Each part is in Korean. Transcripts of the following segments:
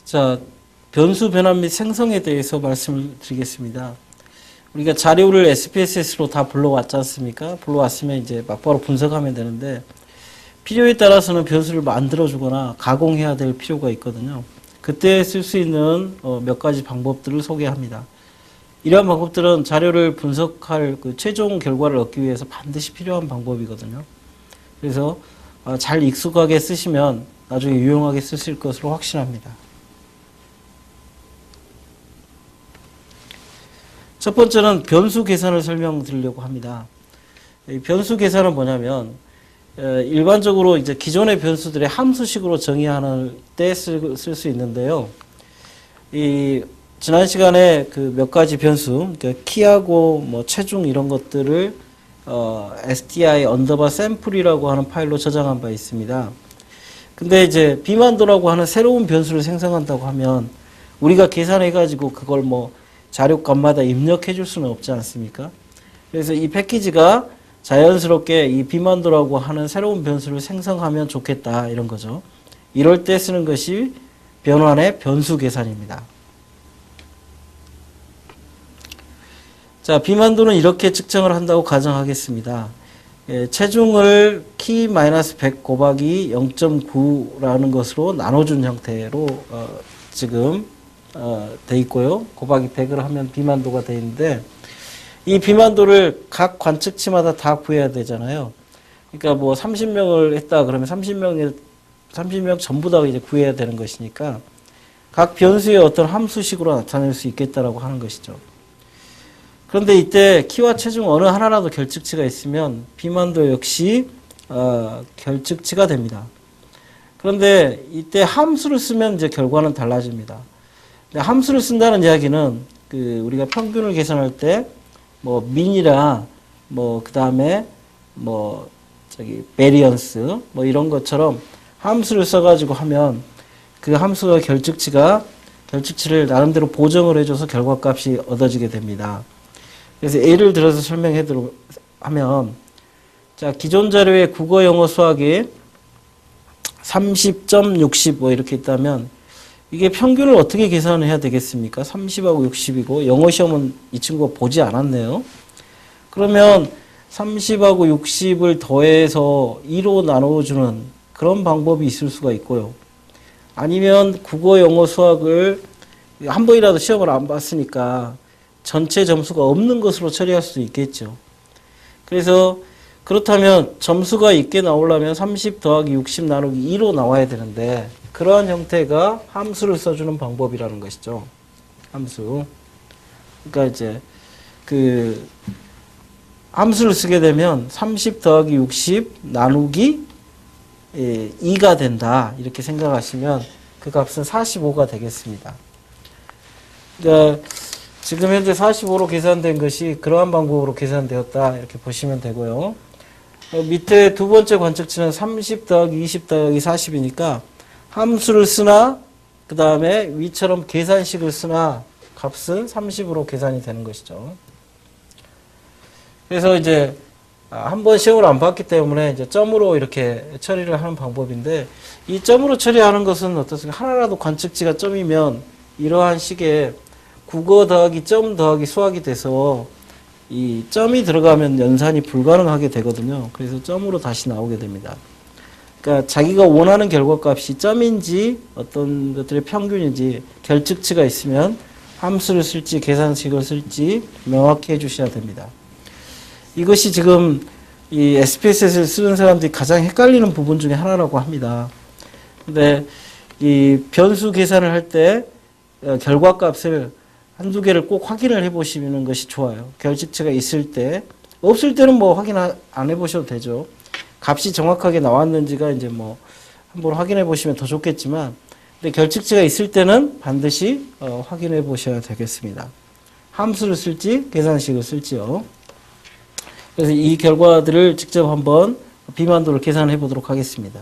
자, 변수 변환 및 생성에 대해서 말씀을 드리겠습니다. 우리가 자료를 SPSS로 다 불러왔지 않습니까? 불러왔으면 이제 막바로 분석하면 되는데 필요에 따라서는 변수를 만들어주거나 가공해야 될 필요가 있거든요. 그때 쓸 수 있는 몇 가지 방법들을 소개합니다. 이러한 방법들은 자료를 분석할 그 최종 결과를 얻기 위해서 반드시 필요한 방법이거든요. 그래서 잘 익숙하게 쓰시면 나중에 유용하게 쓰실 것으로 확신합니다. 첫 번째는 변수 계산을 설명드리려고 합니다. 이 변수 계산은 뭐냐면 일반적으로 이제 기존의 변수들의 함수식으로 정의하는 때 쓸 수 있는데요. 이 지난 시간에 그 몇 가지 변수, 그러니까 키하고 뭐 체중 이런 것들을 str 언더바 샘플이라고 하는 파일로 저장한 바 있습니다. 근데 이제 비만도라고 하는 새로운 변수를 생성한다고 하면 우리가 계산해 가지고 그걸 뭐 자료값마다 입력해 줄 수는 없지 않습니까? 그래서 이 패키지가 자연스럽게 이 비만도라고 하는 새로운 변수를 생성하면 좋겠다 이런 거죠. 이럴 때 쓰는 것이 변환의 변수 계산입니다. 자, 비만도는 이렇게 측정을 한다고 가정하겠습니다. 체중을 키-100 곱하기 0.9라는 것으로 나눠준 형태로 지금 돼 있고요. 곱하기 100을 하면 비만도가 돼 있는데 이 비만도를 각 관측치마다 다 구해야 되잖아요. 그러니까 뭐 30명을 했다 그러면 30명 전부 다 이제 구해야 되는 것이니까 각 변수의 어떤 함수식으로 나타낼 수 있겠다라고 하는 것이죠. 그런데 이때 키와 체중 어느 하나라도 결측치가 있으면 비만도 역시 결측치가 됩니다. 그런데 이때 함수를 쓰면 이제 결과는 달라집니다. 함수를 쓴다는 이야기는 그 우리가 평균을 계산할 때 뭐 민이라 뭐 그다음에 뭐 저기 베리언스 뭐 이런 것처럼 함수를 써가지고 하면 그 함수의 결측치를 나름대로 보정을 해줘서 결과값이 얻어지게 됩니다. 그래서 예를 들어서 설명하도록 하면 자, 기존 자료에 국어, 영어, 수학이 30.60 뭐 이렇게 있다면 이게 평균을 어떻게 계산을 해야 되겠습니까? 30하고 60이고 영어 시험은 이 친구가 보지 않았네요. 그러면 30하고 60을 더해서 2로 나눠주는 그런 방법이 있을 수가 있고요. 아니면 국어, 영어, 수학을 한 번이라도 시험을 안 봤으니까 전체 점수가 없는 것으로 처리할 수도 있겠죠. 그래서 그렇다면 점수가 있게 나오려면 30 더하기 60 나누기 2로 나와야 되는데 그러한 형태가 함수를 써주는 방법이라는 것이죠. 함수. 그러니까 이제 그 함수를 쓰게 되면 30 더하기 60 나누기 2가 된다. 이렇게 생각하시면 그 값은 45가 되겠습니다. 그러니까 지금 현재 45로 계산된 것이 그러한 방법으로 계산되었다. 이렇게 보시면 되고요. 밑에 두 번째 관측치는 30 더하기 20 더하기 40이니까 함수를 쓰나 그 다음에 위처럼 계산식을 쓰나 값은 30으로 계산이 되는 것이죠. 그래서 이제 한번 시험을 안 봤기 때문에 이제 점으로 이렇게 처리를 하는 방법인데 이 점으로 처리하는 것은 어떻습니까? 하나라도 관측치가 점이면 이러한 식의 국어 더하기 점 더하기 수학이 돼서 이 점이 들어가면 연산이 불가능하게 되거든요. 그래서 점으로 다시 나오게 됩니다. 그러니까 자기가 원하는 결과값이 점인지 어떤 것들의 평균인지 결측치가 있으면 함수를 쓸지 계산식을 쓸지 명확히 해주셔야 됩니다. 이것이 지금 이 SPSS를 쓰는 사람들이 가장 헷갈리는 부분 중에 하나라고 합니다. 근데 이 변수 계산을 할 때 결과값을 한두 개를 꼭 확인을 해 보시는 것이 좋아요. 결측치가 있을 때, 없을 때는 뭐 확인 안 해 보셔도 되죠. 값이 정확하게 나왔는지가 이제 뭐 한번 확인해 보시면 더 좋겠지만, 근데 결측치가 있을 때는 반드시 확인해 보셔야 되겠습니다. 함수를 쓸지 계산식을 쓸지요. 그래서 이 결과들을 직접 한번 비만도를 계산해 보도록 하겠습니다.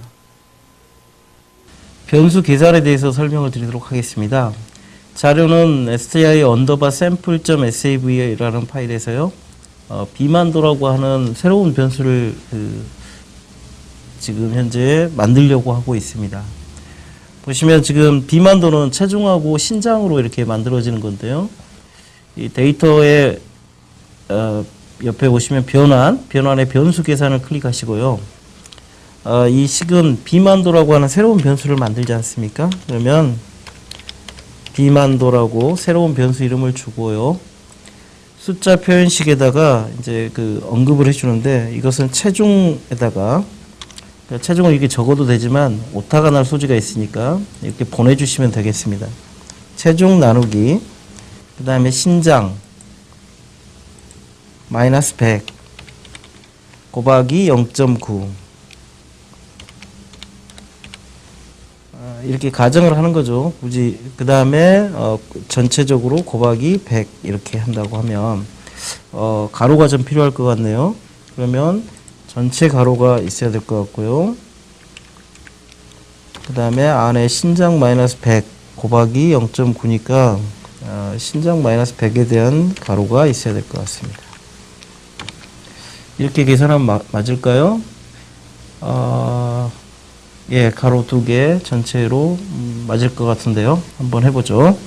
변수 계산에 대해서 설명을 드리도록 하겠습니다. 자료는 str 언더바 sample.sav라는 파일에서요. 비만도라고 하는 새로운 변수를 지금 현재 만들려고 하고 있습니다. 보시면 지금 비만도는 체중하고 신장으로 이렇게 만들어지는 건데요. 이 데이터에 옆에 보시면 변환의 변수 계산을 클릭하시고요. 이 식은 비만도라고 하는 새로운 변수를 만들지 않습니까? 그러면 비만도라고 새로운 변수 이름을 주고요. 숫자 표현식에다가 이제 그 언급을 해주는데 이것은 체중에다가 체중을 이렇게 적어도 되지만 오타가 날 소지가 있으니까 이렇게 보내주시면 되겠습니다. 체중 나누기 그 다음에 신장 마이너스 100 곱하기 0.9 이렇게 가정을 하는 거죠. 굳이 그 다음에 전체적으로 곱하기 100 이렇게 한다고 하면 가로가 좀 필요할 것 같네요. 그러면 전체 가로가 있어야 될 것 같고요. 그 다음에 안에 신장 마이너스 100 곱하기 0.9니까 신장 마이너스 100에 대한 가로가 있어야 될 것 같습니다. 이렇게 계산하면 맞을까요? 예, 가로 2개 전체로 맞을 것 같은데요. 한번 해보죠.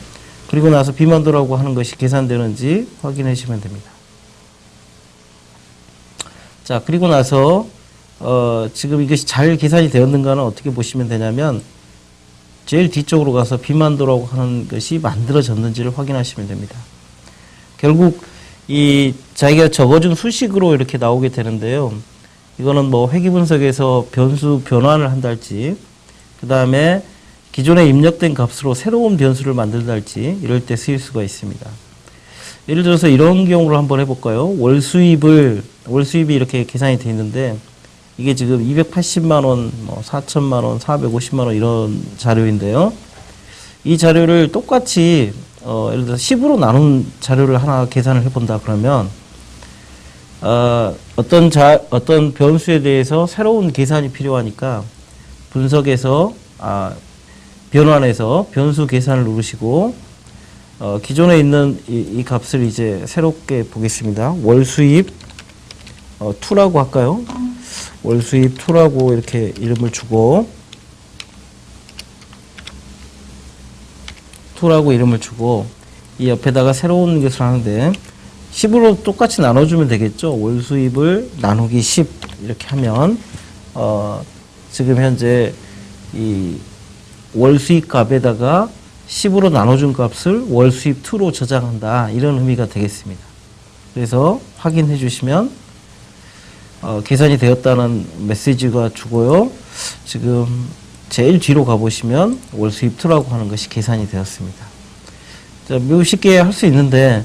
그리고 나서 비만도라고 하는 것이 계산되는지 확인해 주시면 됩니다. 자, 그리고 나서 지금 이것이 잘 계산이 되었는가는 어떻게 보시면 되냐면 제일 뒤쪽으로 가서 비만도라고 하는 것이 만들어졌는지를 확인하시면 됩니다. 결국 이 자기가 적어준 수식으로 이렇게 나오게 되는데요. 이거는 뭐 회귀 분석에서 변수 변환을 한달지, 그 다음에 기존에 입력된 값으로 새로운 변수를 만든달지 이럴 때 쓰일 수가 있습니다. 예를 들어서 이런 경우를 한번 해볼까요? 월 수입이 이렇게 계산이 되어 있는데 이게 지금 280만 원, 뭐 4천만 원, 450만 원 이런 자료인데요. 이 자료를 똑같이 예를 들어서 10으로 나눈 자료를 하나 계산을 해본다 그러면 어떤 변수에 대해서 새로운 계산이 필요하니까 분석에서 변환해서 변수 계산을 누르시고 기존에 있는 이 값을 이제 새롭게 보겠습니다. 월 수입 2라고 할까요? 월 수입 2라고 이렇게 이름을 주고 2라고 이름을 주고 이 옆에다가 새로운 것을 하는데 10으로 똑같이 나눠주면 되겠죠. 월 수입을 나누기 10 이렇게 하면 지금 현재 이 월 수입 값에다가 10으로 나눠준 값을 월 수입 2로 저장한다 이런 의미가 되겠습니다. 그래서 확인해 주시면 계산이 되었다는 메시지가 주고요. 지금 제일 뒤로 가보시면 월 수입 2라고 하는 것이 계산이 되었습니다. 자, 매우 쉽게 할 수 있는데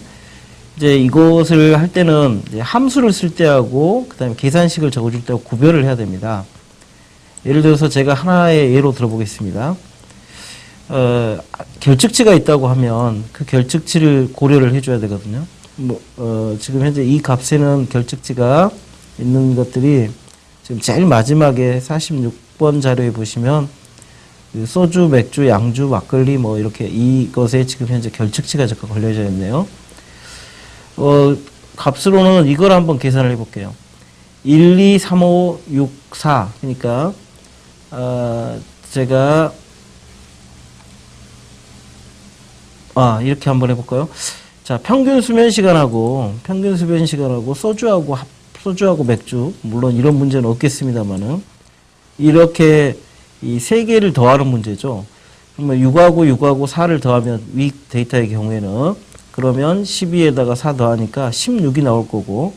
이제 이것을 할 때는 이제 함수를 쓸 때하고 그다음에 계산식을 적어줄 때하고 구별을 해야 됩니다. 예를 들어서 제가 하나의 예로 들어보겠습니다. 결측치가 있다고 하면 그 결측치를 고려를 해줘야 되거든요. 지금 현재 이 값에는 결측치가 있는 것들이 지금 제일 마지막에 46번 자료에 보시면 소주, 맥주, 양주, 막걸리 뭐 이렇게 이것에 지금 현재 결측치가 잠깐 걸려져 있네요. 값으로는 이걸 한번 계산을 해볼게요. 1, 2, 3, 5, 6, 4. 그러니까, 제가, 이렇게 한번 해볼까요? 자, 평균 수면 시간하고 소주하고 맥주, 물론 이런 문제는 없겠습니다만은, 이렇게 이 세 개를 더하는 문제죠. 그러면 6하고 4를 더하면 위 데이터의 경우에는 그러면 12에다가 4 더하니까 16이 나올 거고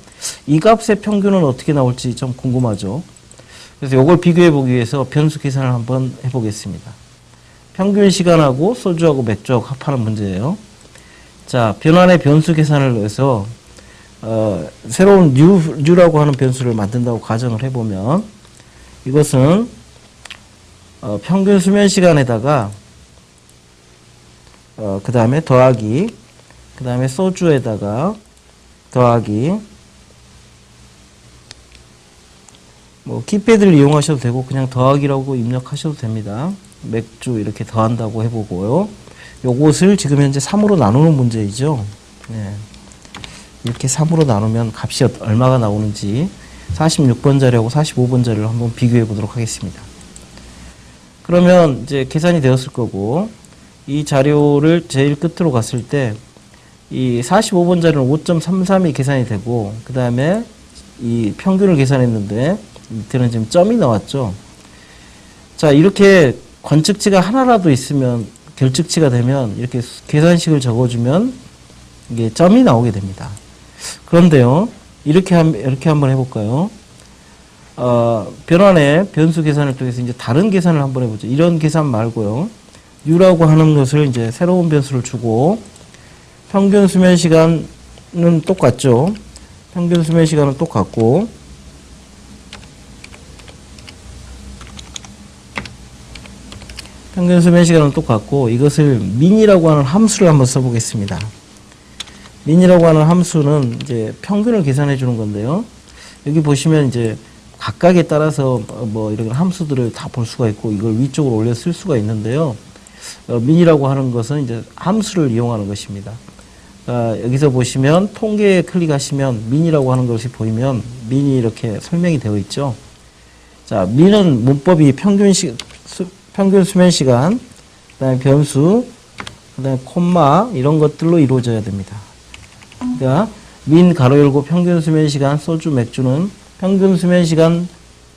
이 값의 평균은 어떻게 나올지 좀 궁금하죠. 그래서 이걸 비교해 보기 위해서 변수 계산을 한번 해보겠습니다. 평균 시간하고 소주하고 맥주하고 합하는 문제예요. 자, 변환의 변수 계산을 해서 새로운 뉴라고 하는 변수를 만든다고 가정을 해보면 이것은 평균 수면 시간에다가 그 다음에 더하기 그 다음에 소주에다가 더하기 뭐 키패드를 이용하셔도 되고 그냥 더하기라고 입력하셔도 됩니다. 맥주 이렇게 더한다고 해보고요. 요것을 지금 현재 3으로 나누는 문제이죠. 네. 이렇게 3으로 나누면 값이 얼마가 나오는지 46번 자리하고 45번 자리를 한번 비교해 보도록 하겠습니다. 그러면 이제 계산이 되었을 거고, 이 자료를 제일 끝으로 갔을 때, 이 45번 자료는 5.33이 계산이 되고, 그 다음에 이 평균을 계산했는데, 밑에는 지금 점이 나왔죠. 자, 이렇게 관측치가 하나라도 있으면, 결측치가 되면, 이렇게 계산식을 적어주면, 이게 점이 나오게 됩니다. 그런데요, 이렇게 한번 해볼까요? 변환의 변수 계산을 통해서 이제 다른 계산을 한번 해보죠. 이런 계산 말고요. U라고 하는 것을 이제 새로운 변수를 주고, 평균 수면 시간은 똑같죠. 평균 수면 시간은 똑같고, 평균 수면 시간은 똑같고, 이것을 민이라고 하는 함수를 한번 써보겠습니다. 민이라고 하는 함수는 이제 평균을 계산해 주는 건데요. 여기 보시면 이제 각각에 따라서 뭐 이런 함수들을 다 볼 수가 있고, 이걸 위쪽으로 올려 쓸 수가 있는데요. 민이라고 하는 것은 이제 함수를 이용하는 것입니다. 여기서 보시면 통계에 클릭하시면 민이라고 하는 것이 보이면 민이 이렇게 설명이 되어 있죠. 자, 민은 문법이 평균 수면 시간, 그다음에 변수, 그다음에 콤마 이런 것들로 이루어져야 됩니다. 그러니까 민 가로 열고 평균 수면 시간 소주 맥주는 평균 수면 시간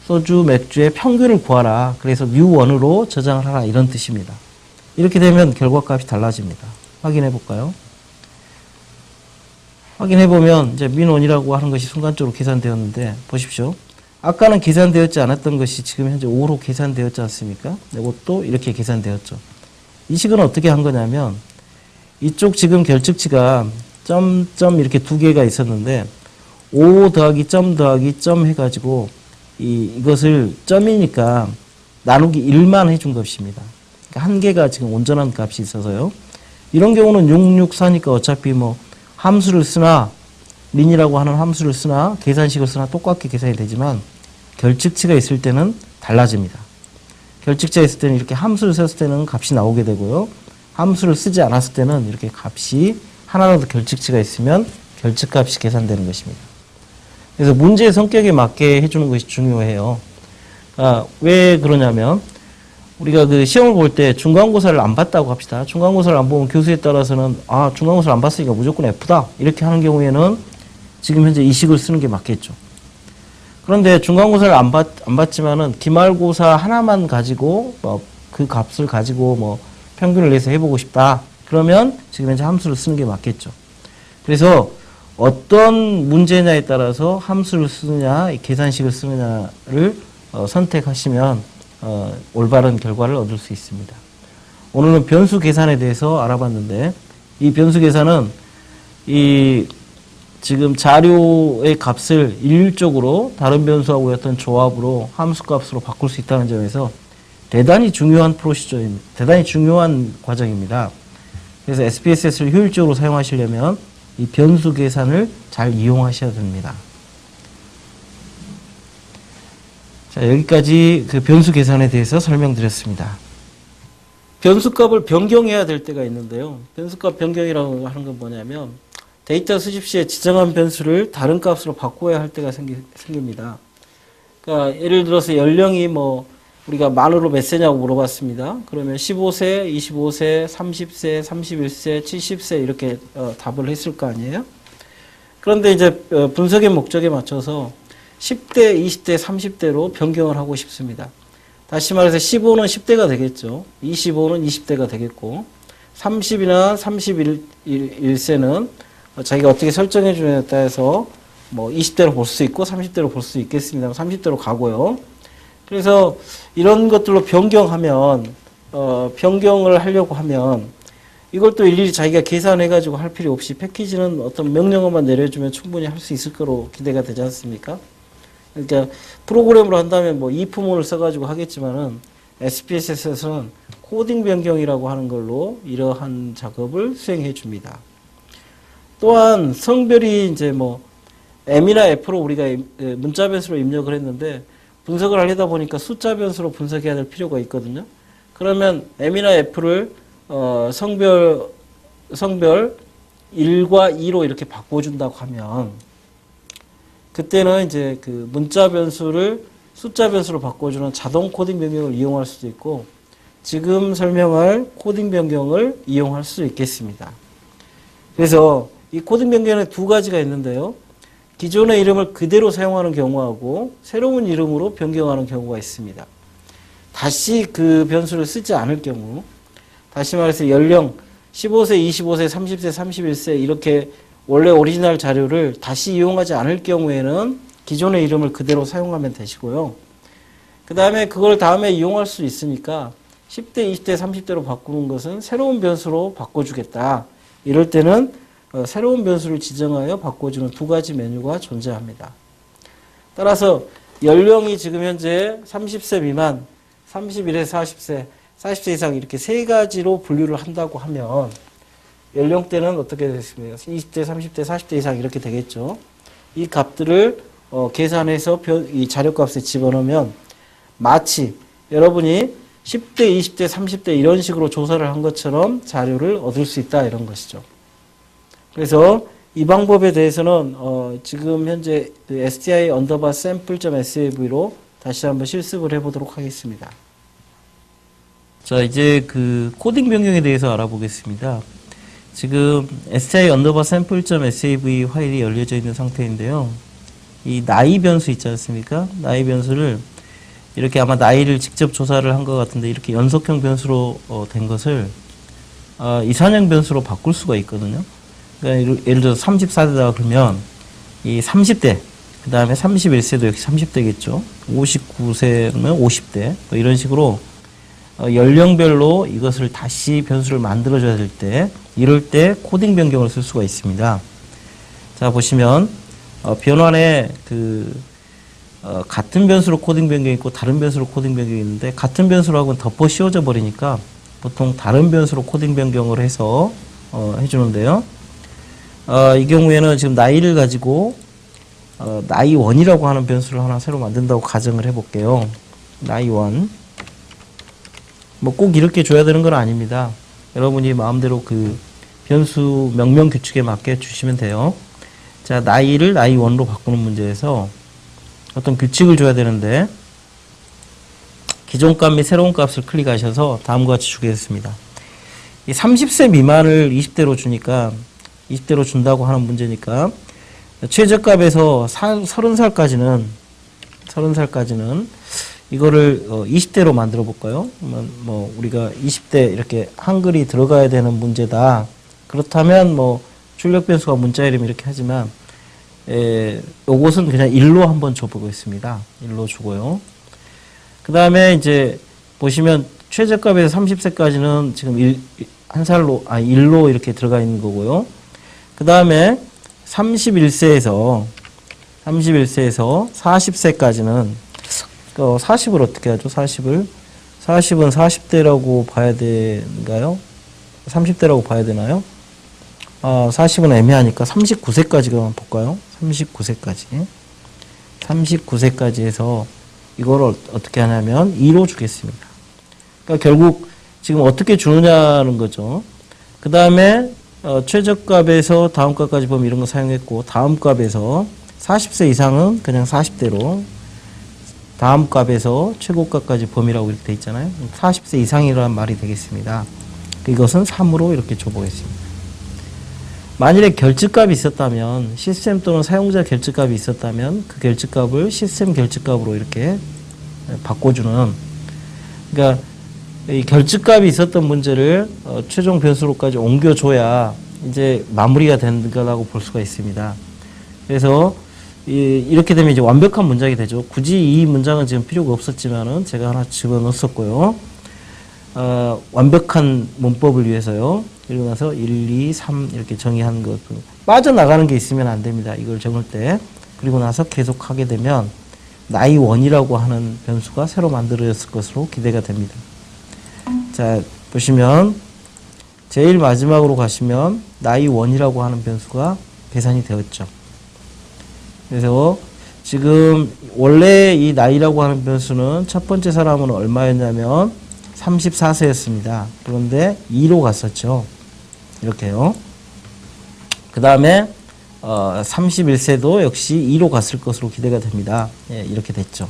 소주 맥주의 평균을 구하라. 그래서 U1으로 저장을 하라 이런 뜻입니다. 이렇게 되면 결과값이 달라집니다. 확인해 볼까요? 확인해 보면 이제 min1이라고 하는 것이 순간적으로 계산되었는데 보십시오. 아까는 계산되었지 않았던 것이 지금 현재 5로 계산되었지 않습니까? 이것도 이렇게 계산되었죠. 이 식은 어떻게 한 거냐면 이쪽 지금 결측치가 점 이렇게 두 개가 있었는데 5 더하기 점 해가지고 이것을 점이니까 나누기 1만 해준 것입니다. 그러니까 한 개가 지금 온전한 값이 있어서요. 이런 경우는 664니까 어차피 뭐 함수를 쓰나 민이라고 하는 함수를 쓰나 계산식을 쓰나 똑같게 계산이 되지만 결측치가 있을 때는 달라집니다. 결측치가 있을 때는 이렇게 함수를 썼을 때는 값이 나오게 되고요. 함수를 쓰지 않았을 때는 이렇게 값이 하나라도 결측치가 있으면 결측값이 계산되는 것입니다. 그래서 문제의 성격에 맞게 해주는 것이 중요해요. 왜 그러냐면 우리가 그 시험을 볼 때 중간고사를 안 봤다고 합시다. 중간고사를 안 보면 교수에 따라서는 중간고사를 안 봤으니까 무조건 F다 이렇게 하는 경우에는 지금 현재 이 식을 쓰는 게 맞겠죠. 그런데 중간고사를 안 봤지만은 기말고사 하나만 가지고 그 값을 가지고 평균을 내서 해보고 싶다. 그러면 지금 현재 함수를 쓰는 게 맞겠죠. 그래서 어떤 문제냐에 따라서 함수를 쓰느냐, 계산식을 쓰느냐를 선택하시면 올바른 결과를 얻을 수 있습니다. 오늘은 변수 계산에 대해서 알아봤는데 이 변수 계산은 지금 자료의 값을 일률적으로 다른 변수하고 어떤 조합으로 함수 값으로 바꿀 수 있다는 점에서 대단히 중요한 프로시저입니다. 대단히 중요한 과정입니다. 그래서 SPSS를 효율적으로 사용하시려면 이 변수 계산을 잘 이용하셔야 됩니다. 자, 여기까지 그 변수 계산에 대해서 설명드렸습니다. 변수값을 변경해야 될 때가 있는데요. 변수값 변경이라고 하는 건 뭐냐면 데이터 수집 시에 지정한 변수를 다른 값으로 바꿔야 할 때가 생깁니다. 그러니까 예를 들어서 연령이 우리가 만으로 몇 세냐고 물어봤습니다. 그러면 15세, 25세, 30세, 31세, 70세 이렇게 답을 했을 거 아니에요? 그런데 이제 분석의 목적에 맞춰서 10대, 20대, 30대로 변경을 하고 싶습니다. 다시 말해서 15는 10대가 되겠죠. 25는 20대가 되겠고 30이나 31세는 자기가 어떻게 설정해 주느냐에 따라서 20대로 볼 수 있고 30대로 볼 수 있겠습니다. 30대로 가고요. 그래서 이런 것들로 변경하면 변경을 하려고 하면 이걸 또 일일이 자기가 계산해 가지고 할 필요 없이 패키지는 어떤 명령어만 내려주면 충분히 할 수 있을 거로 기대가 되지 않습니까? 그러니까 프로그램으로 한다면 if문을 써가지고 하겠지만은 SPSS에서는 코딩 변경이라고 하는 걸로 이러한 작업을 수행해 줍니다. 또한 성별이 이제 M이나 F로 우리가 문자 변수로 입력을 했는데 분석을 하려다 보니까 숫자 변수로 분석해야 될 필요가 있거든요. 그러면 M이나 F를 성별 1과 2로 이렇게 바꿔준다고 하면 그때는 이제 그 문자 변수를 숫자 변수로 바꿔주는 자동 코딩 변경을 이용할 수도 있고 지금 설명할 코딩 변경을 이용할 수 있겠습니다. 그래서 이 코딩 변경에 두 가지가 있는데요. 기존의 이름을 그대로 사용하는 경우하고 새로운 이름으로 변경하는 경우가 있습니다. 다시 그 변수를 쓰지 않을 경우, 다시 말해서 연령 15세, 25세, 30세, 31세 이렇게 원래 오리지널 자료를 다시 이용하지 않을 경우에는 기존의 이름을 그대로 사용하면 되시고요. 그 다음에 그걸 다음에 이용할 수 있으니까 10대, 20대, 30대로 바꾸는 것은 새로운 변수로 바꿔주겠다. 이럴 때는 새로운 변수를 지정하여 바꿔주는 두 가지 메뉴가 존재합니다. 따라서 연령이 지금 현재 30세 미만, 31에서 40세, 40세 이상 이렇게 세 가지로 분류를 한다고 하면 연령대는 어떻게 되겠습니까? 20대, 30대, 40대 이상 이렇게 되겠죠. 이 값들을 계산해서 이 자료값에 집어넣으면 마치 여러분이 10대, 20대, 30대 이런 식으로 조사를 한 것처럼 자료를 얻을 수 있다 이런 것이죠. 그래서 이 방법에 대해서는 지금 현재 str_sample.sav로 다시 한번 실습을 해보도록 하겠습니다. 자, 이제 그 코딩 변경에 대해서 알아보겠습니다. 지금 str_sample.sav 파일이 열려져 있는 상태인데요. 이 나이 변수 있지 않습니까? 나이 변수를 이렇게 아마 나이를 직접 조사를 한 것 같은데 이렇게 연속형 변수로 된 것을 이산형 변수로 바꿀 수가 있거든요. 그러니까 예를 들어서 34세다 그러면 이 30대, 그 다음에 31세도 역시 30대겠죠. 59세면 50대, 뭐 이런 식으로 연령별로 이것을 다시 변수를 만들어줘야 될 때, 이럴 때 코딩 변경을 쓸 수가 있습니다. 자, 보시면 변환에 같은 변수로 코딩 변경이 있고 다른 변수로 코딩 변경이 있는데 같은 변수로 하고는 덮어 씌워져 버리니까 보통 다른 변수로 코딩 변경을 해서 해주는데요. 이 경우에는 지금 나이를 가지고 나이1이라고 하는 변수를 하나 새로 만든다고 가정을 해볼게요. 나이1. 뭐 꼭 이렇게 줘야 되는 건 아닙니다. 여러분이 마음대로 그 변수 명령 규칙에 맞게 주시면 돼요. 자, 나이를 나이1로 바꾸는 문제에서 어떤 규칙을 줘야 되는데 기존 값 및 새로운 값을 클릭하셔서 다음과 같이 주겠습니다. 이 30세 미만을 20대로 주니까 20대로 준다고 하는 문제니까 최저값에서 30살까지는 이거를 20대로 만들어 볼까요? 뭐 우리가 20대 이렇게 한글이 들어가야 되는 문제다. 그렇다면 뭐 출력 변수가 문자 이름 이렇게 하지만 요것은 그냥 1로 한번 줘보겠습니다. 1로 주고요. 그 다음에 이제 보시면 최저값에서 30세까지는 지금 1로 이렇게 들어가 있는 거고요. 그 다음에 31세에서 40세까지는 40을 어떻게 하죠? 40은 40대라고 봐야 되는가요? 30대라고 봐야 되나요? 40은 애매하니까 39세까지만 볼까요? 39세까지 해서 이거를 어떻게 하냐면 2로 주겠습니다. 그러니까 결국 지금 어떻게 주느냐는 거죠. 그 다음에 최저값에서 다음 값까지 보면 이런 거 사용했고 다음 값에서 40세 이상은 그냥 40대로 다음 값에서 최고값까지 범위라고 이렇게 돼 있잖아요. 40세 이상이라는 말이 되겠습니다. 이것은 3으로 이렇게 줘보겠습니다. 만일에 결집값이 있었다면 시스템 또는 사용자 결집값이 있었다면 그 결집값을 시스템 결집값으로 이렇게 바꿔주는 그러니까 이 결집값이 있었던 문제를 최종 변수로까지 옮겨줘야 이제 마무리가 된 거라고 볼 수가 있습니다. 그래서 이렇게 되면 이제 완벽한 문장이 되죠. 굳이 이 문장은 지금 필요가 없었지만은 제가 하나 집어넣었고요. 완벽한 문법을 위해서요. 그리고 나서 1, 2, 3 이렇게 정의한 것. 빠져나가는 게 있으면 안 됩니다. 이걸 적을 때. 그리고 나서 계속 하게 되면 나이1이라고 하는 변수가 새로 만들어졌을 것으로 기대가 됩니다. 자, 보시면 제일 마지막으로 가시면 나이1이라고 하는 변수가 계산이 되었죠. 그래서 지금 원래 이 나이라고 하는 변수는 첫 번째 사람은 얼마였냐면 34세였습니다. 그런데 2로 갔었죠. 이렇게요. 그 다음에 31세도 역시 2로 갔을 것으로 기대가 됩니다. 예, 이렇게 됐죠.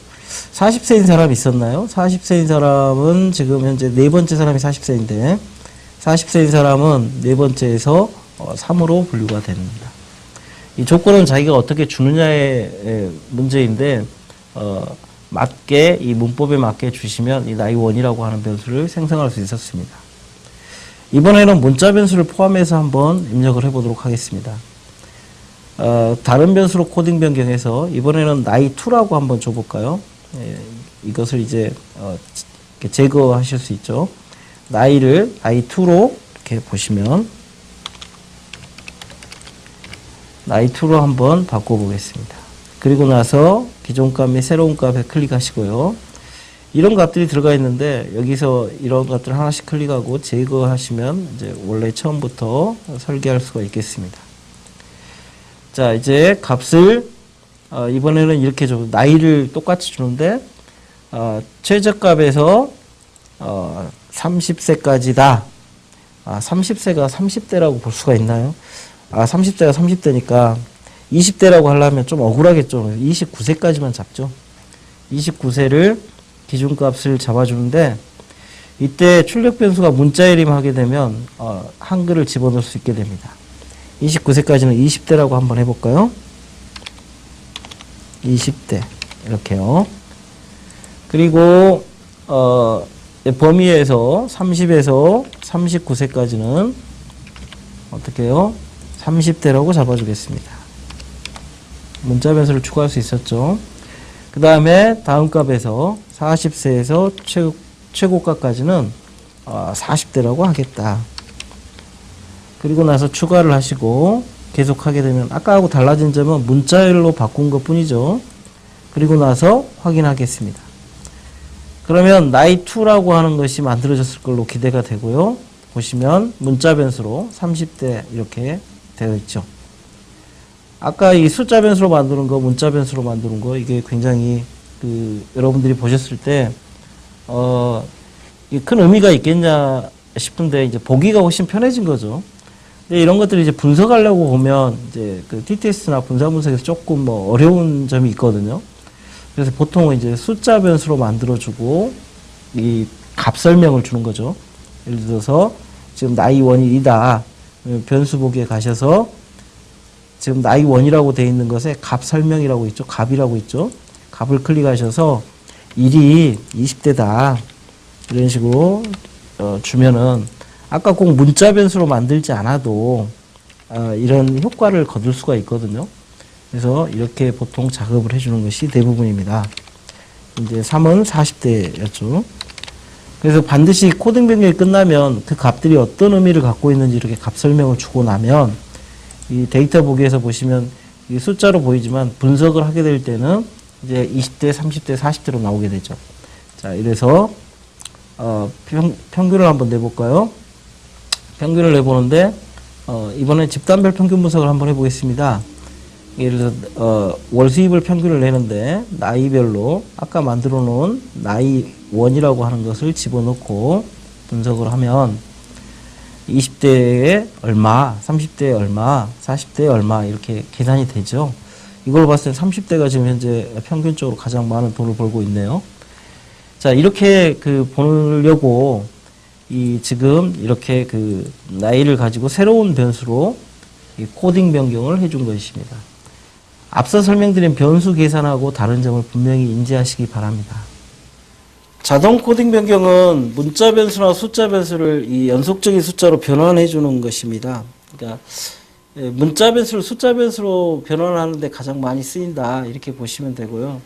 40세인 사람 있었나요? 40세인 사람은 지금 현재 네 번째 사람이 40세인데 40세인 사람은 네 번째에서 3으로 분류가 됩니다. 이 조건은 자기가 어떻게 주느냐의 문제인데 맞게 이 문법에 맞게 주시면 이 나이 원이라고 하는 변수를 생성할 수 있었습니다. 이번에는 문자 변수를 포함해서 한번 입력을 해보도록 하겠습니다. 다른 변수로 코딩 변경해서 이번에는 나이2라고 한번 줘볼까요? 예, 이것을 이제 이렇게 제거하실 수 있죠. 나이를 나이2로 이렇게 보시면 나이2로 한번 바꿔보겠습니다. 그리고 나서 기존 값 및 새로운 값에 클릭하시고요. 이런 값들이 들어가 있는데 여기서 이런 값들 하나씩 클릭하고 제거하시면 이제 원래 처음부터 설계할 수가 있겠습니다. 자, 이제 값을 이번에는 이렇게 줘. 나이를 똑같이 주는데 최저값에서 30세까지다. 30세가 30대라고 볼 수가 있나요? 30대가 30대니까 20대라고 하려면 좀 억울하겠죠. 29세까지만 잡죠. 29세를 기준값을 잡아주는데 이때 출력 변수가 문자일임 하게 되면 한글을 집어넣을 수 있게 됩니다. 29세까지는 20대라고 한번 해볼까요? 20대 이렇게요. 그리고 범위에서 30에서 39세까지는 어떻게 해요? 30대라고 잡아주겠습니다. 문자 변수를 추가할 수 있었죠. 그 다음에 다음 값에서 40세에서 최고값까지는 40대라고 하겠다. 그리고 나서 추가를 하시고 계속 하게 되면 아까하고 달라진 점은 문자열로 바꾼 것 뿐이죠. 그리고 나서 확인하겠습니다. 그러면 나이2라고 하는 것이 만들어졌을 걸로 기대가 되고요. 보시면 문자 변수로 30대 이렇게 되어 있죠. 아까 이 숫자 변수로 만드는 거, 문자 변수로 만드는 거, 이게 굉장히 여러분들이 보셨을 때, 큰 의미가 있겠냐 싶은데, 이제 보기가 훨씬 편해진 거죠. 근데 이런 것들을 이제 분석하려고 보면, 이제 TTS나 분사 분석에서 조금 뭐 어려운 점이 있거든요. 그래서 보통은 이제 숫자 변수로 만들어주고, 이 값 설명을 주는 거죠. 예를 들어서, 지금 나이 원이 2다. 변수 보기에 가셔서, 지금 나이 원이라고 되어 있는 것에 값 설명이라고 있죠. 값이라고 있죠. 값을 클릭하셔서 1이 20대다. 이런 식으로 주면은 아까 꼭 문자 변수로 만들지 않아도 이런 효과를 거둘 수가 있거든요. 그래서 이렇게 보통 작업을 해주는 것이 대부분입니다. 이제 3은 40대였죠. 그래서 반드시 코딩 변경이 끝나면 그 값들이 어떤 의미를 갖고 있는지 이렇게 값 설명을 주고 나면 이 데이터 보기에서 보시면 이 숫자로 보이지만 분석을 하게 될 때는 이제 20대, 30대, 40대로 나오게 되죠. 자, 이래서 평균을 한번 내볼까요? 평균을 내보는데 이번에 집단별 평균 분석을 한번 해보겠습니다. 예를 들어서 월 수입을 평균을 내는데 나이별로 아까 만들어 놓은 나이 원이라고 하는 것을 집어넣고 분석을 하면 20대에 얼마, 30대에 얼마, 40대에 얼마 이렇게 계산이 되죠. 이걸 봤을 때 30대가 지금 현재 평균적으로 가장 많은 돈을 벌고 있네요. 자, 이렇게 보려고 지금 이렇게 나이를 가지고 새로운 변수로 이 코딩 변경을 해준 것입니다. 앞서 설명드린 변수 계산하고 다른 점을 분명히 인지하시기 바랍니다. 자동 코딩 변경은 문자 변수나 숫자 변수를 이 연속적인 숫자로 변환해 주는 것입니다. 그러니까 문자 변수를 숫자 변수로 변환하는데 가장 많이 쓰인다 이렇게 보시면 되고요.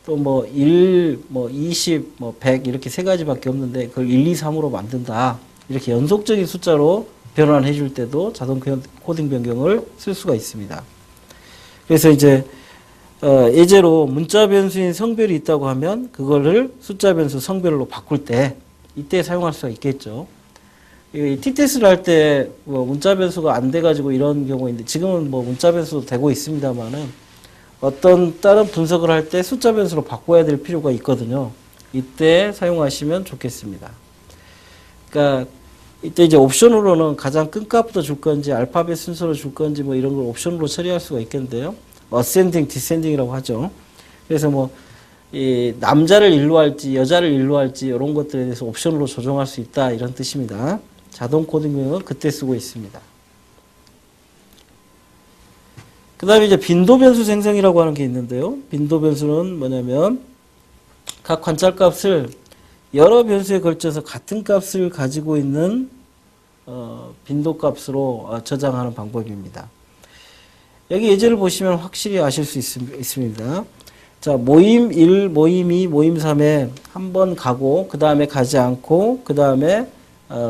또 뭐 1, 뭐 20, 뭐 100 이렇게 세 가지밖에 없는데 그걸 1, 2, 3으로 만든다. 이렇게 연속적인 숫자로 변환해 줄 때도 자동 코딩 변경을 쓸 수가 있습니다. 그래서 이제 예제로 문자 변수인 성별이 있다고 하면 그거를 숫자 변수 성별로 바꿀 때 이때 사용할 수가 있겠죠. TTS를 할 때 뭐 문자 변수가 안 돼가지고 이런 경우인데 지금은 뭐 문자 변수도 되고 있습니다만은 어떤 다른 분석을 할 때 숫자 변수로 바꿔야 될 필요가 있거든요. 이때 사용하시면 좋겠습니다. 그러니까 이때 이제 옵션으로는 가장 큰 값부터 줄 건지 알파벳 순서로 줄 건지 뭐 이런 걸 옵션으로 처리할 수가 있겠는데요. 어센딩, 디센딩이라고 하죠. 그래서 뭐 이 남자를 일로 할지 여자를 일로 할지 이런 것들에 대해서 옵션으로 조정할 수 있다 이런 뜻입니다. 자동 코딩명은 그때 쓰고 있습니다. 그 다음에 이제 빈도 변수 생성이라고 하는 게 있는데요. 빈도 변수는 뭐냐면 각 관찰값을 여러 변수에 걸쳐서 같은 값을 가지고 있는 빈도 값으로 저장하는 방법입니다. 여기 예제를 보시면 확실히 아실 수 있습니다. 자, 모임 1, 모임 2, 모임 3에 한 번 가고 그 다음에 가지 않고 그 다음에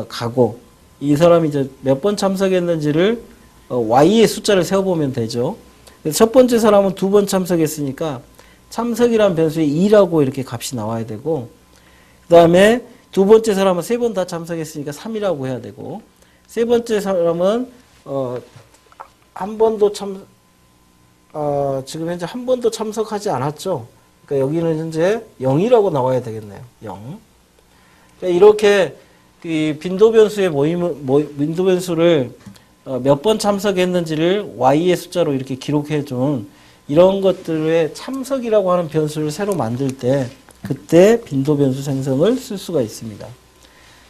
가고 이 사람이 이제 몇 번 참석했는지를 Y의 숫자를 세어보면 되죠. 그래서 첫 번째 사람은 2번 참석했으니까 참석이란 변수에 2라고 이렇게 값이 나와야 되고 그 다음에 두 번째 사람은 3번 다 참석했으니까 3이라고 해야 되고 세 번째 사람은 한 번도 지금 현재 한 번도 참석하지 않았죠. 그러니까 여기는 현재 0이라고 나와야 되겠네요. 0. 그러니까 이렇게 그 빈도 변수의 빈도 변수를 몇 번 참석했는지를 Y의 숫자로 이렇게 기록해 준 이런 것들의 참석이라고 하는 변수를 새로 만들 때 그때 빈도 변수 생성을 쓸 수가 있습니다.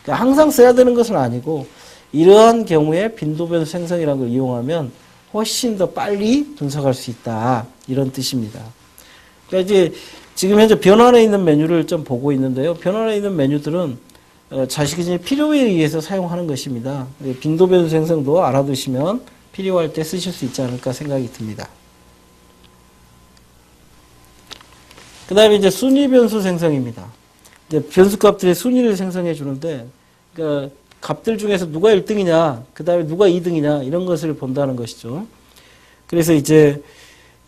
그러니까 항상 써야 되는 것은 아니고 이러한 경우에 빈도 변수 생성이라는 걸 이용하면 훨씬 더 빨리 분석할 수 있다. 이런 뜻입니다. 그러니까 이제 지금 현재 변환에 있는 메뉴를 좀 보고 있는데요. 변환에 있는 메뉴들은 자신의 필요에 의해서 사용하는 것입니다. 빈도 변수 생성도 알아두시면 필요할 때 쓰실 수 있지 않을까 생각이 듭니다. 그 다음에 이제 순위 변수 생성입니다. 이제 변수 값들의 순위를 생성해 주는데, 그러니까 값들 중에서 누가 1등이냐, 그 다음에 누가 2등이냐, 이런 것을 본다는 것이죠. 그래서 이제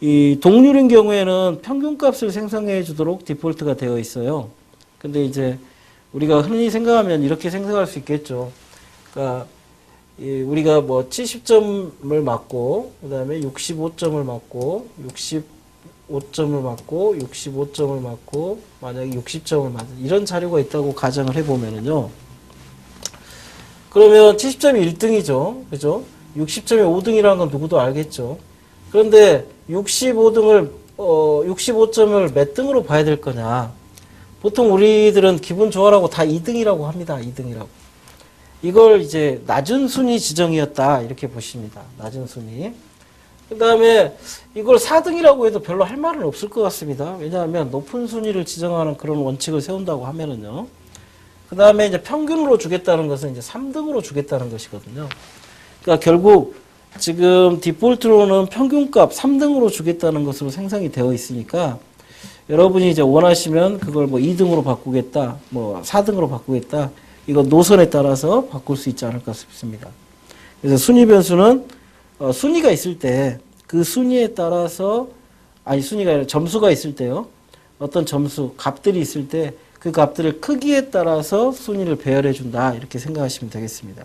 이 동률인 경우에는 평균값을 생성해 주도록 디폴트가 되어 있어요. 근데 이제 우리가 흔히 생각하면 이렇게 생성할 수 있겠죠. 그러니까 우리가 뭐 70점을 맞고, 그 다음에 65점을 맞고, 65점을 맞고, 65점을 맞고, 만약에 60점을 맞은 이런 자료가 있다고 가정을 해보면은요. 그러면 70점이 1등이죠. 그죠? 60점이 5등이라는 건 누구도 알겠죠. 그런데 65점을 몇 등으로 봐야 될 거냐. 보통 우리들은 기분 좋아라고 다 2등이라고 합니다. 2등이라고. 이걸 이제 낮은 순위 지정이었다. 이렇게 보십니다. 낮은 순위. 그 다음에 이걸 4등이라고 해도 별로 할 말은 없을 것 같습니다. 왜냐하면 높은 순위를 지정하는 그런 원칙을 세운다고 하면은요. 그 다음에 이제 평균으로 주겠다는 것은 이제 3등으로 주겠다는 것이거든요. 그러니까 결국 지금 디폴트로는 평균값 3등으로 주겠다는 것으로 생성이 되어 있으니까 여러분이 이제 원하시면 그걸 뭐 2등으로 바꾸겠다, 뭐 4등으로 바꾸겠다, 이거 노선에 따라서 바꿀 수 있지 않을까 싶습니다. 그래서 순위 변수는 순위가 있을 때 그 순위에 따라서 순위가 아니라 점수가 있을 때요. 어떤 점수, 값들이 있을 때 그 값들을 크기에 따라서 순위를 배열해 준다. 이렇게 생각하시면 되겠습니다.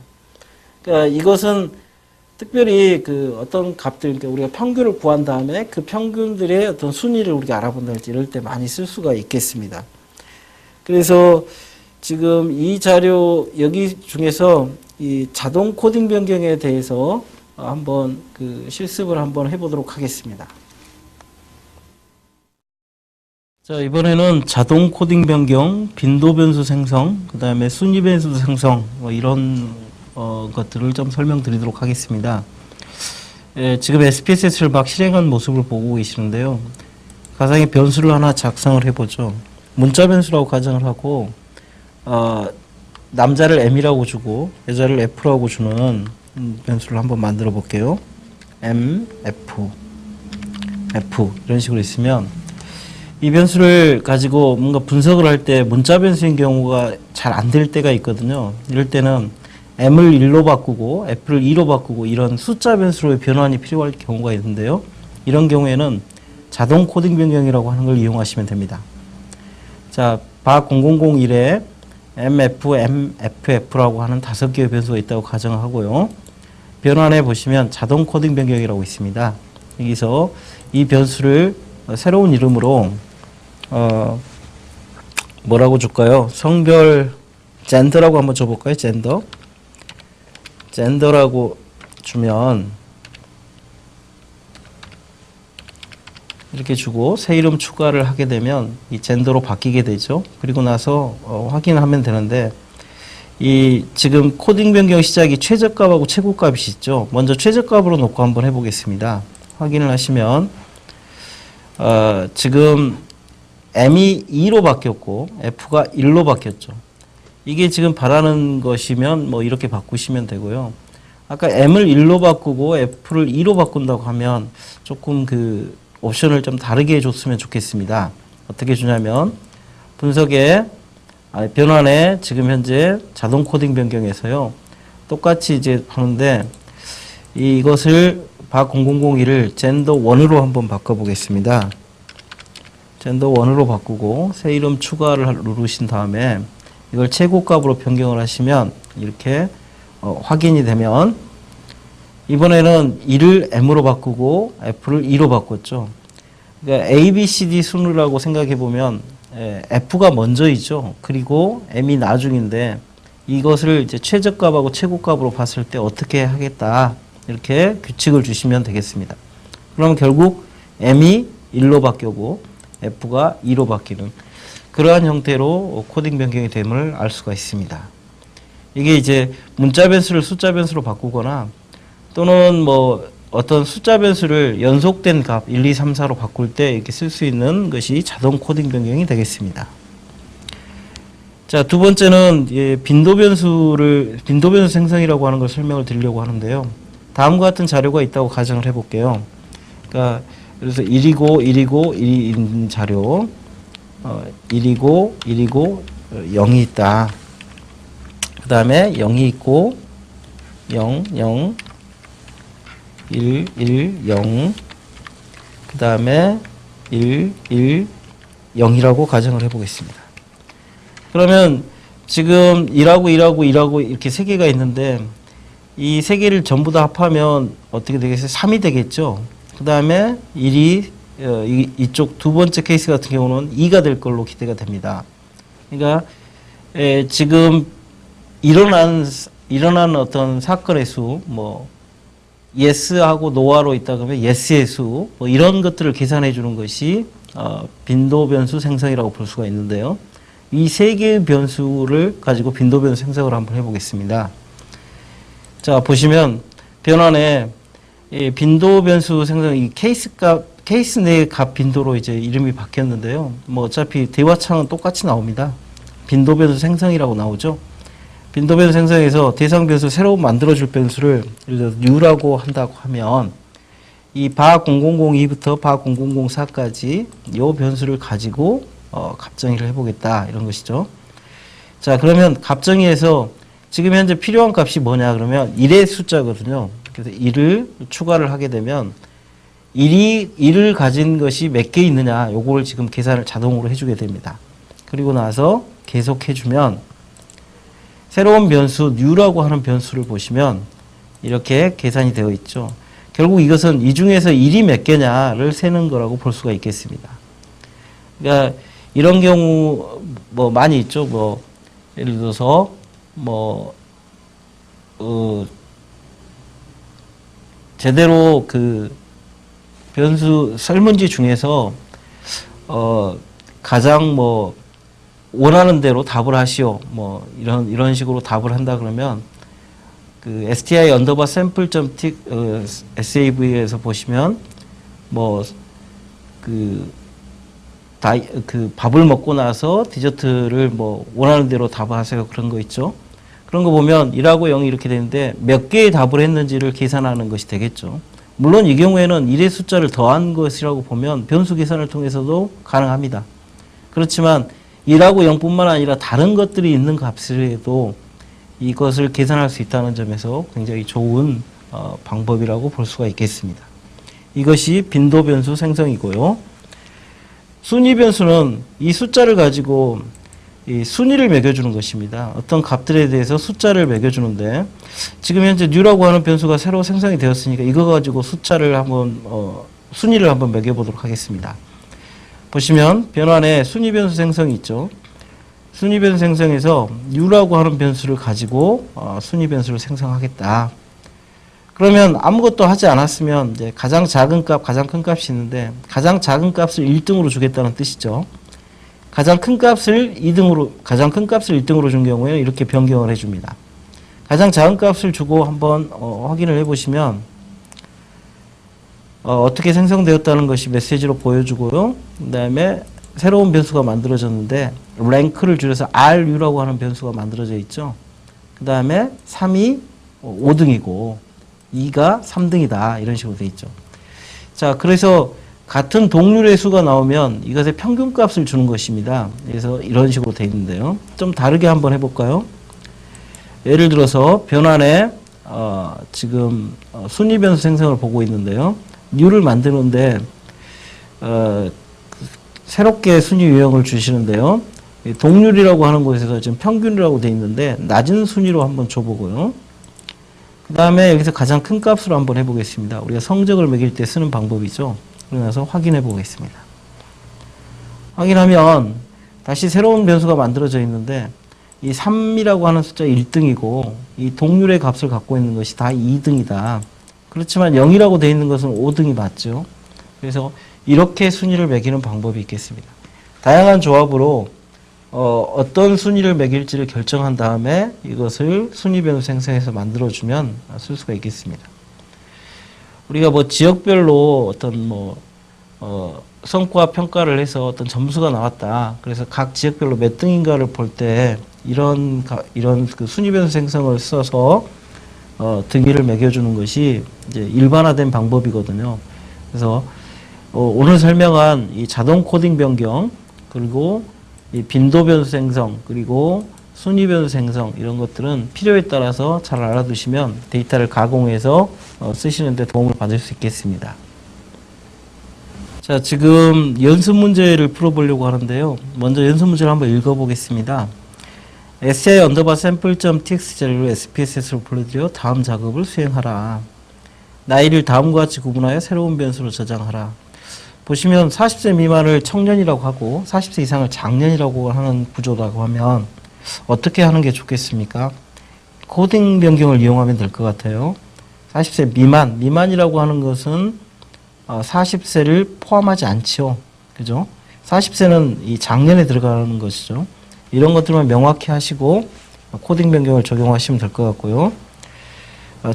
그러니까 이것은 특별히 그 어떤 값들, 그러니까 우리가 평균을 구한 다음에 그 평균들의 어떤 순위를 우리가 알아본다든지 이럴 때 많이 쓸 수가 있겠습니다. 그래서 지금 이 자료 여기 중에서 이 자동 코딩 변경에 대해서 한번 그 실습을 한번 해보도록 하겠습니다. 자, 이번에는 자동 코딩 변경, 빈도 변수 생성, 그 다음에 순위 변수 생성, 뭐 이런 것들을 좀 설명드리도록 하겠습니다. 지금 SPSS를 막 실행한 모습을 보고 계시는데요. 가상의 변수를 하나 작성을 해보죠. 문자 변수라고 가정을 하고, 남자를 M이라고 주고, 여자를 F라고 주는 변수를 한번 만들어 볼게요. M, F, F, 이런 식으로 있으면, 이 변수를 가지고 뭔가 분석을 할 때 문자 변수인 경우가 잘 안 될 때가 있거든요. 이럴 때는 M을 1로 바꾸고 F를 2로 바꾸고 이런 숫자 변수로의 변환이 필요할 경우가 있는데요. 이런 경우에는 자동 코딩 변경이라고 하는 걸 이용하시면 됩니다. 자, 바 0001에 MF, MFF라고 하는 5개의 변수가 있다고 가정하고요. 변환해 보시면 자동 코딩 변경이라고 있습니다. 여기서 이 변수를 새로운 이름으로 뭐라고 줄까요? 성별 젠더라고 한번 줘볼까요? 젠더. 젠더라고 주면 이렇게 주고 새 이름 추가를 하게 되면 이 젠더로 바뀌게 되죠. 그리고 나서 확인하면 되는데 이 지금 코딩 변경 시작이 최저값하고 최고값이 있죠. 먼저 최저값으로 놓고 한번 해보겠습니다. 확인을 하시면 지금 M이 2로 바뀌었고 F가 1로 바뀌었죠. 이게 지금 바라는 것이면 뭐 이렇게 바꾸시면 되고요. 아까 M을 1로 바꾸고 F를 2로 바꾼다고 하면 조금 그 옵션을 좀 다르게 해줬으면 좋겠습니다. 어떻게 주냐면 분석에 변환에 지금 현재 자동 코딩 변경에서요. 똑같이 이제 하는데 이것을 바0001을 젠더 1으로 한번 바꿔보겠습니다. 젠더 1으로 바꾸고 새 이름 추가를 누르신 다음에 이걸 최고값으로 변경을 하시면 이렇게 확인이 되면 이번에는 2를 M으로 바꾸고 F를 2로 바꿨죠. 그러니까 A, B, C, D 순으로라고 생각해 보면 F가 먼저이죠. 그리고 M이 나중인데 이것을 이제 최저값하고 최고값으로 봤을 때 어떻게 하겠다. 이렇게 규칙을 주시면 되겠습니다. 그러면 결국 M이 1로 바뀌고 F가 2로 바뀌는 그러한 형태로 코딩 변경이 됨을 알 수가 있습니다. 이게 이제 문자 변수를 숫자 변수로 바꾸거나 또는 뭐 어떤 숫자 변수를 연속된 값 1, 2, 3, 4로 바꿀 때 이렇게 쓸 수 있는 것이 자동 코딩 변경이 되겠습니다. 자, 두 번째는 빈도 변수 생성이라고 하는 걸 설명을 드리려고 하는데요. 다음과 같은 자료가 있다고 가정을 해볼게요. 그러니까 그래서 1이고 1이고 1인 자료 1이고 0이 있다. 그 다음에 0이 있고 0, 0 1, 1, 0 그 다음에 1, 1, 0이라고 가정을 해보겠습니다. 그러면 지금 1하고 1하고 1하고 이렇게 세 개가 있는데 이 세 개를 전부 다 합하면 어떻게 되겠어요? 3이 되겠죠. 그 다음에 1이 이쪽 두 번째 케이스 같은 경우는 2가 될 걸로 기대가 됩니다. 그러니까 지금 일어난 어떤 사건의 수, 뭐 yes하고 no하로 있다 그러면 yes의 수, 뭐 이런 것들을 계산해 주는 것이 빈도 변수 생성이라고 볼 수가 있는데요. 이 세 개의 변수를 가지고 빈도 변수 생성을 한번 해보겠습니다. 자, 보시면 변환에 빈도 변수 생성 이 케이스 내의 값 빈도로 이제 이름이 바뀌었는데요. 뭐 어차피 대화창은 똑같이 나옵니다. 빈도 변수 생성이라고 나오죠. 빈도 변수 생성에서 대상 변수 새로 만들어줄 변수를 예를 들어서 new라고 한다고 하면 이 바 0002부터 바 0004까지 이 변수를 가지고 값정의를 해보겠다 이런 것이죠. 자, 그러면 값정의에서 지금 현재 필요한 값이 뭐냐 그러면 1의 숫자거든요. 그래서 1을 추가를 하게 되면 1을 가진 것이 몇 개 있느냐 요걸 지금 계산을 자동으로 해주게 됩니다. 그리고 나서 계속 해주면 새로운 변수 new라고 하는 변수를 보시면 이렇게 계산이 되어 있죠. 결국 이것은 이 중에서 1이 몇 개냐를 세는 거라고 볼 수가 있겠습니다. 그러니까 이런 경우 뭐 많이 있죠. 뭐 예를 들어서 뭐 제대로 그 변수 설문지 중에서 가장 뭐 원하는 대로 답을 하시오. 뭐 이런 식으로 답을 한다 그러면 그 str underbar sample.txt sav에서 보시면 뭐 그 밥을 먹고 나서 디저트를 뭐 원하는 대로 답을 하세요. 그런 거 있죠. 그런 거 보면 1하고 0이 이렇게 되는데 몇 개의 답을 했는지를 계산하는 것이 되겠죠. 물론 이 경우에는 1의 숫자를 더한 것이라고 보면 변수 계산을 통해서도 가능합니다. 그렇지만 1하고 0뿐만 아니라 다른 것들이 있는 값에도 이것을 계산할 수 있다는 점에서 굉장히 좋은 방법이라고 볼 수가 있겠습니다. 이것이 빈도 변수 생성이고요. 순위 변수는 이 숫자를 가지고 이 순위를 매겨주는 것입니다. 어떤 값들에 대해서 숫자를 매겨주는데 지금 현재 new라고 하는 변수가 새로 생성이 되었으니까 이거 가지고 숫자를 한번 순위를 한번 매겨보도록 하겠습니다. 보시면 변환에 순위 변수 생성이 있죠. 순위 변수 생성해서 u라고 하는 변수를 가지고 순위 변수를 생성하겠다. 그러면 아무것도 하지 않았으면 이제 가장 작은 값, 가장 큰 값이 있는데 가장 작은 값을 1등으로 주겠다는 뜻이죠. 가장 큰 값을 1등으로 준 경우에는 이렇게 변경을 해줍니다. 가장 작은 값을 주고 한번 확인을 해보시면 어떻게 생성되었다는 것이 메시지로 보여주고요. 그 다음에 새로운 변수가 만들어졌는데 랭크를 줄여서 RU라고 하는 변수가 만들어져 있죠. 그 다음에 3이 5등이고 2가 3등이다. 이런 식으로 돼 있죠. 자, 그래서 같은 동률의 수가 나오면 이것의 평균값을 주는 것입니다. 그래서 이런 식으로 돼 있는데요. 좀 다르게 한번 해볼까요? 예를 들어서 변환에 지금 순위 변수 생성을 보고 있는데요. U를 만드는데 새롭게 순위 유형을 주시는데요. 동률이라고 하는 곳에서 지금 평균이라고 돼 있는데 낮은 순위로 한번 줘보고요. 그 다음에 여기서 가장 큰 값으로 한번 해보겠습니다. 우리가 성적을 매길 때 쓰는 방법이죠. 그러면서 확인해 보겠습니다. 확인하면 다시 새로운 변수가 만들어져 있는데 이 3이라고 하는 숫자 1등이고 이 동률의 값을 갖고 있는 것이 다 2등이다. 그렇지만 0이라고 되어 있는 것은 5등이 맞죠. 그래서 이렇게 순위를 매기는 방법이 있겠습니다. 다양한 조합으로 어떤 순위를 매길지를 결정한 다음에 이것을 순위 변수 생성해서 만들어주면 쓸 수가 있겠습니다. 우리가 뭐 지역별로 어떤 성과 평가를 해서 어떤 점수가 나왔다. 그래서 각 지역별로 몇 등인가를 볼 때 이런 그 순위 변수 생성을 써서 등위를 매겨주는 것이 이제 일반화된 방법이거든요. 그래서 오늘 설명한 이 자동 코딩 변경 그리고 이 빈도 변수 생성 그리고 순위 변수 생성 이런 것들은 필요에 따라서 잘 알아두시면 데이터를 가공해서 쓰시는데 도움을 받을 수 있겠습니다. 자, 지금 연습 문제를 풀어보려고 하는데요. 먼저 연습 문제를 한번 읽어보겠습니다. SCI 언더바 샘플.txt 자료를 SPSS로 불러들여 다음 작업을 수행하라. 나이를 다음과 같이 구분하여 새로운 변수로 저장하라. 보시면 40세 미만을 청년이라고 하고 40세 이상을 장년이라고 하는 구조라고 하면 어떻게 하는 게 좋겠습니까? 코딩 변경을 이용하면 될 것 같아요. 40세 미만이라고 하는 것은 40세를 포함하지 않죠. 그죠? 40세는 이 장년에 들어가는 것이죠. 이런 것들만 명확히 하시고 코딩 변경을 적용하시면 될 것 같고요.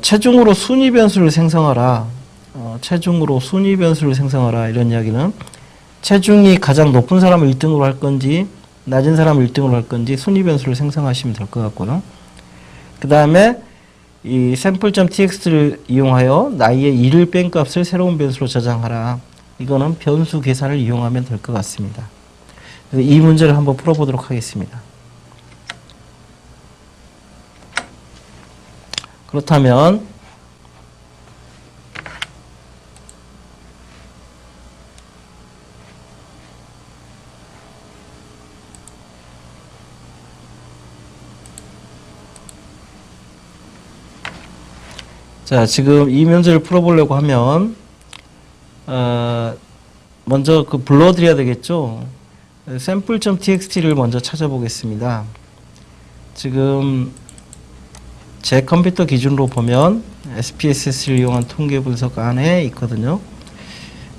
체중으로 순위 변수를 생성하라. 체중으로 순위 변수를 생성하라. 이런 이야기는 체중이 가장 높은 사람을 1등으로 할 건지 낮은 사람을 1등으로 할 건지 순위 변수를 생성하시면 될 것 같고요. 그 다음에 이 샘플.txt를 이용하여 나이의 2를 뺀 값을 새로운 변수로 저장하라. 이거는 변수 계산을 이용하면 될 것 같습니다. 그래서 이 문제를 한번 풀어보도록 하겠습니다. 그렇다면 자, 지금 이 문제를 풀어보려고 하면 먼저 그 불러드려야 되겠죠. 샘플.txt를 먼저 찾아보겠습니다. 지금 제 컴퓨터 기준으로 보면 SPSS를 이용한 통계 분석 안에 있거든요.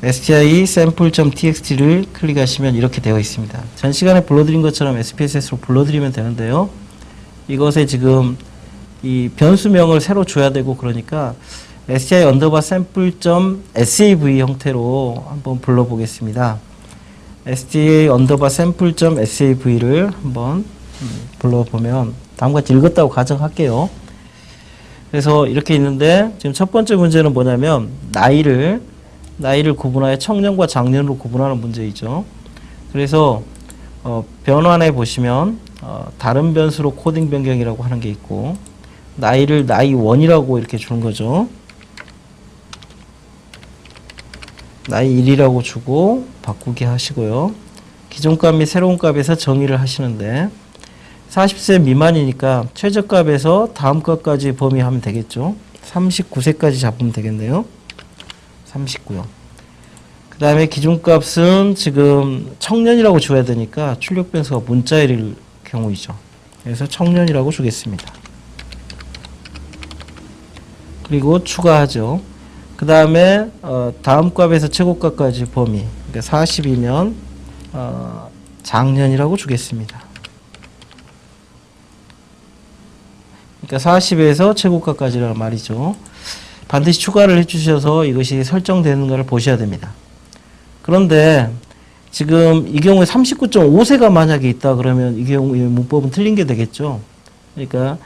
STI 샘플.txt를 클릭하시면 이렇게 되어 있습니다. 전 시간에 불러드린 것처럼 SPSS로 불러드리면 되는데요. 이것에 지금 이 변수명을 새로 줘야 되고 그러니까 STI 언더바 샘플.sav 형태로 한번 불러보겠습니다. STI 언더바 샘플.sav를 한번 불러보면 다음과 같이 읽었다고 가정할게요. 그래서 이렇게 있는데 지금 첫 번째 문제는 뭐냐면 나이를 구분하여 청년과 장년으로 구분하는 문제이죠. 그래서 변환에 보시면 다른 변수로 코딩 변경이라고 하는 게 있고 나이를 나이 1이라고 이렇게 주는 거죠. 나이 1이라고 주고 바꾸기 하시고요. 기존 값 및 새로운 값에서 정의를 하시는데 40세 미만이니까 최저값에서 다음 값까지 범위하면 되겠죠. 39세까지 잡으면 되겠네요. 39요. 그 다음에 기준값은 지금 청년이라고 줘야 되니까 출력 변수가 문자일을 경우이죠. 그래서 청년이라고 주겠습니다. 그리고 추가하죠. 그 다음에 다음 값에서 최고값까지 범위, 그러니까 40이면 장년이라고 주겠습니다. 그러니까 40에서 최고값까지라는 말이죠. 반드시 추가를 해주셔서 이것이 설정되는가를 보셔야 됩니다. 그런데 지금 이 경우에 39.5세가 만약에 있다 그러면 이 경우에 문법은 틀린 게 되겠죠. 그러니까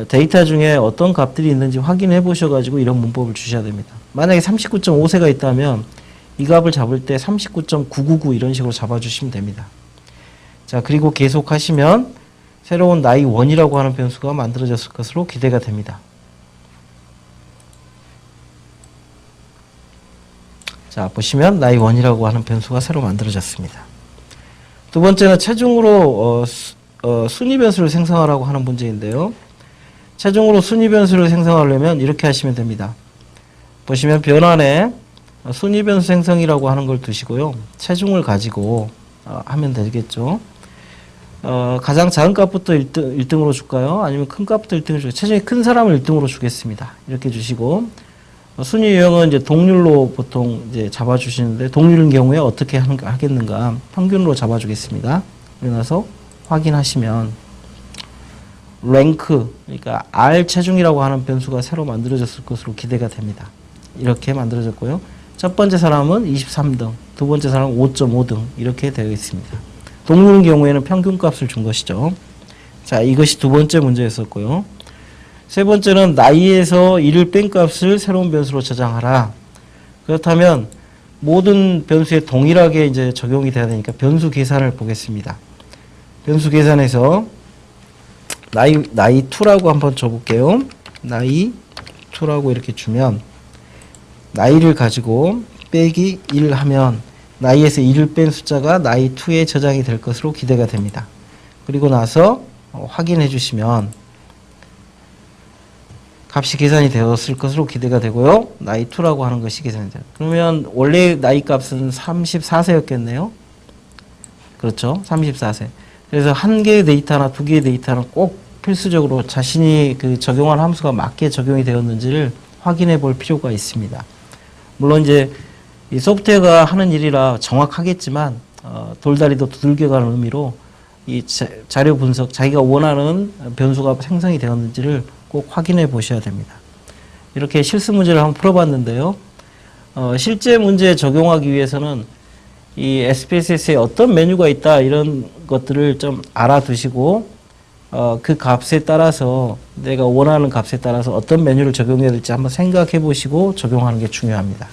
데이터 중에 어떤 값들이 있는지 확인해 보셔가지고 이런 문법을 주셔야 됩니다. 만약에 39.5세가 있다면 이 값을 잡을 때 39.999 이런 식으로 잡아주시면 됩니다. 자, 그리고 계속 하시면 새로운 나이 1이라고 하는 변수가 만들어졌을 것으로 기대가 됩니다. 자, 보시면 나이 1이라고 하는 변수가 새로 만들어졌습니다. 두 번째는 체중으로 순위 변수를 생성하라고 하는 문제인데요. 체중으로 순위 변수를 생성하려면 이렇게 하시면 됩니다. 보시면 변환에 순위 변수 생성이라고 하는 걸 두시고요. 체중을 가지고 하면 되겠죠. 가장 작은 값부터 1등으로 줄까요? 아니면 큰 값부터 1등을 줄까요? 체중이 큰 사람을 1등으로 주겠습니다. 이렇게 주시고 순위 유형은 이제 동률로 보통 이제 잡아주시는데 동률인 경우에 어떻게 하겠는가? 평균으로 잡아주겠습니다. 그러고 나서 확인하시면 랭크, 그러니까 R 체중이라고 하는 변수가 새로 만들어졌을 것으로 기대가 됩니다. 이렇게 만들어졌고요. 첫 번째 사람은 23등, 두 번째 사람은 5.5등 이렇게 되어 있습니다. 동률인 경우에는 평균값을 준 것이죠. 자, 이것이 두 번째 문제였었고요. 세 번째는 나이에서 1을 뺀 값을 새로운 변수로 저장하라. 그렇다면 모든 변수에 동일하게 이제 적용이 돼야 되니까 변수 계산을 보겠습니다. 변수 계산에서 나이 2라고 한번 줘볼게요. 나이 2라고 이렇게 주면 나이를 가지고 빼기 1 하면 나이에서 1을 뺀 숫자가 나이 2에 저장이 될 것으로 기대가 됩니다. 그리고 나서 확인해 주시면 값이 계산이 되었을 것으로 기대가 되고요. 나이 2라고 하는 것이 계산이 돼요. 그러면 원래 나이 값은 34세였겠네요. 그렇죠. 34세. 그래서 한 개의 데이터나 두 개의 데이터는 꼭 필수적으로 자신이 그 적용한 함수가 맞게 적용이 되었는지를 확인해 볼 필요가 있습니다. 물론 이제 이 소프트웨어가 하는 일이라 정확하겠지만 돌다리도 두들겨가는 의미로 이 자료 분석, 자기가 원하는 변수가 생성이 되었는지를 꼭 확인해 보셔야 됩니다. 이렇게 실수 문제를 한번 풀어봤는데요. 실제 문제에 적용하기 위해서는 이 SPSS에 어떤 메뉴가 있다 이런 것들을 좀 알아두시고 그 값에 따라서 내가 원하는 값에 따라서 어떤 메뉴를 적용해야 될지 한번 생각해 보시고 적용하는 게 중요합니다.